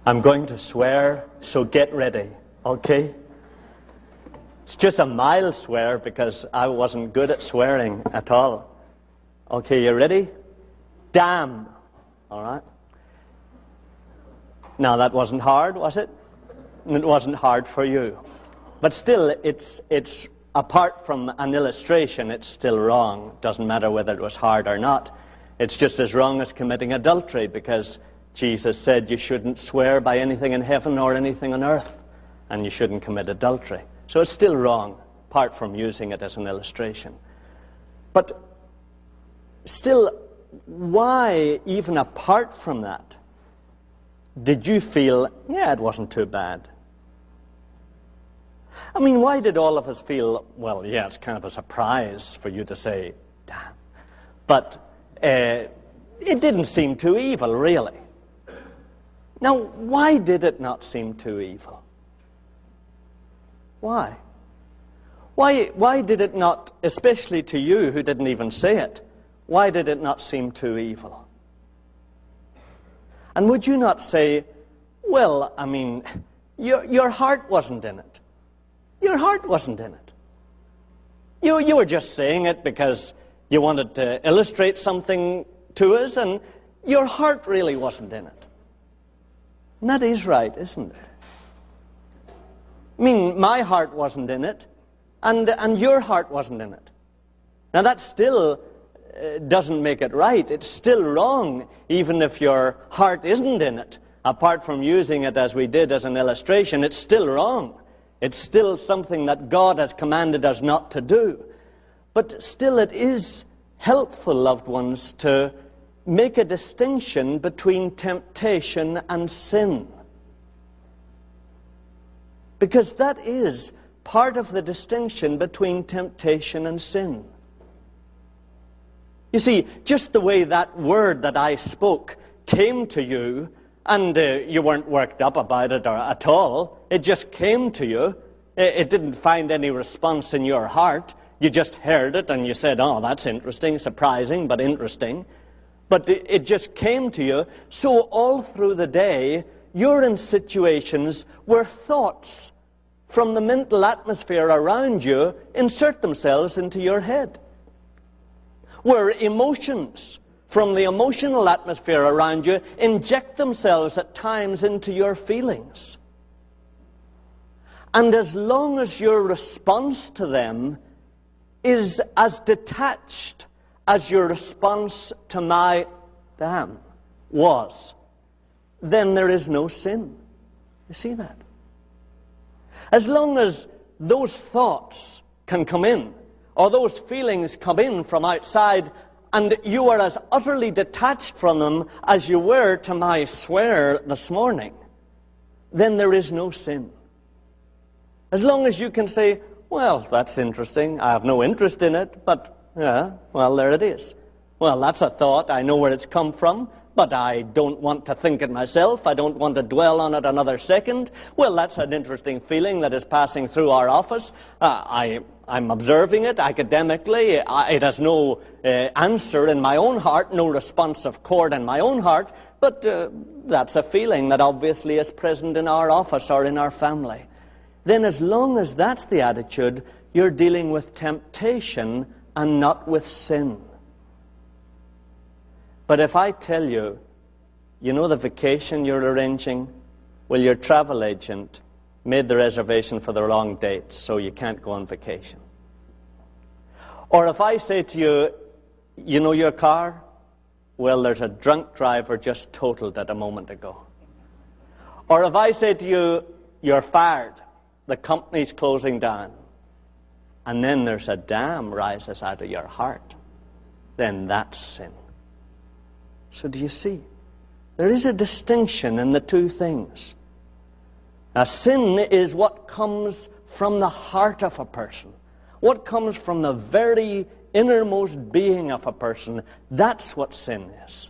I'm going to swear, so get ready, okay? It's just a mild swear because I wasn't good at swearing at all. Okay, you ready? Damn. All right. Now that wasn't hard, was it? It wasn't hard for you. But still, it's apart from an illustration, it's still wrong. It doesn't matter whether it was hard or not. It's just as wrong as committing adultery, because Jesus said you shouldn't swear by anything in heaven or anything on earth, and you shouldn't commit adultery. So it's still wrong, apart from using it as an illustration. But still, why, even apart from that, did you feel, yeah, it wasn't too bad? I mean, why did all of us feel, well, yeah, it's kind of a surprise for you to say, damn. But it didn't seem too evil, really. Now, why did it not seem too evil? Why? Why did it not, especially to you who didn't even say it, why did it not seem too evil? And would you not say, well, I mean, your heart wasn't in it. Your heart wasn't in it. You were just saying it because you wanted to illustrate something to us, and your heart really wasn't in it. And that is right, isn't it? I mean, my heart wasn't in it, and your heart wasn't in it. Now that still doesn't make it right. It's still wrong, even if your heart isn't in it. Apart from using it as we did as an illustration, it's still wrong. It's still something that God has commanded us not to do. But still it is helpful, loved ones, to make a distinction between temptation and sin. Because that is part of the distinction between temptation and sin. You see, just the way that word that I spoke came to you, and you weren't worked up about it at all. It just came to you. It didn't find any response in your heart. You just heard it and you said, oh, that's interesting, surprising, but interesting. But it just came to you. So all through the day, you're in situations where thoughts from the mental atmosphere around you insert themselves into your head. Where emotions from the emotional atmosphere around you inject themselves at times into your feelings. And as long as your response to them is as detached as your response to my damn was, then there is no sin. You see that? As long as those thoughts can come in, or those feelings come in from outside, and you are as utterly detached from them as you were to my swear this morning, then there is no sin. As long as you can say, well, that's interesting, I have no interest in it, but, yeah, well, there it is. Well, that's a thought, I know where it's come from, but I don't want to think it myself, I don't want to dwell on it another second. Well, that's an interesting feeling that is passing through our office. I'm observing it academically. It has no answer in my own heart, no responsive chord in my own heart, but that's a feeling that obviously is present in our office or in our family. Then as long as that's the attitude, you're dealing with temptation and not with sin. But if I tell you, you know the vacation you're arranging? Well, your travel agent made the reservation for the wrong date, so you can't go on vacation. Or if I say to you, you know your car? Well, there's a drunk driver just totaled it a moment ago. Or if I say to you, you're fired, the company's closing down, and then there's a dam rises out of your heart, then that's sin. So do you see? There is a distinction in the two things. Now, sin is what comes from the heart of a person. What comes from the very innermost being of a person. That's what sin is.